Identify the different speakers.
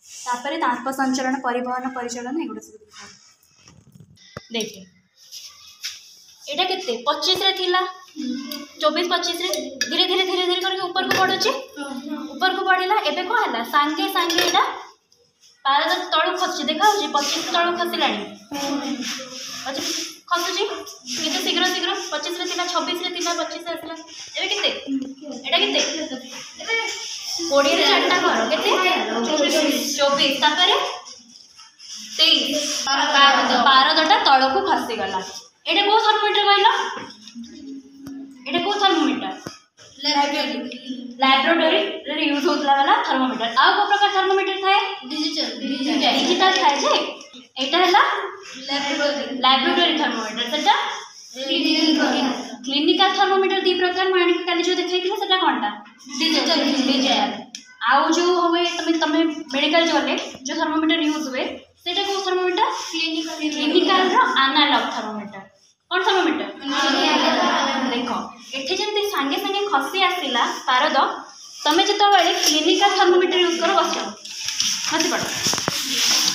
Speaker 1: तापर ताप संचरण परिवहन परिचालन एगुड़ा सब देखिए एटा केते 25 रे थिला 24 25 रे धीरे धीरे धीरे धीरे करके ऊपर को बढ़ुची ऊपर को बढ़िला एबे को हला सांगे सांगे एटा पार तळु खसची देखा होची 25 तळु खसिलाणी 25 खसुची किते शीघ्र शीघ्र 25 रे थिला 26 रे थिला 25 रे आसला एबे केते एटा केते 20 रे चारटा कर केते 24 तापर 23 पारदटा तळको खसी गला एटा को थर्मोमीटर कहला एटा को थर्मोमीटर लैबोरेटरी रे यूज होतला वाला थर्मोमीटर आ को प्रकार थर्मोमीटर थाए डिजिटल थाए जे एटा हला लैबोरेटरी थर्मोमीटर सेटा क्लिनिकल थर्मोमीटर दी प्रकार माने काली जो देखैथिला सेटा कोनटा डिजिटल आउ जो होवे तमे मेडिकल जोले जो थर्मोमीटर यूज हुए सेटा को थर्मोमीटर क्लिनिकल रो एनालॉग थर्मोमीटर कौन थर्मोमीटर देखो एठे जंती सांगे सांगे खसी आसिला पारद तमे जतो बेले क्लिनिकल थर्मोमीटर यूज करो बस पड़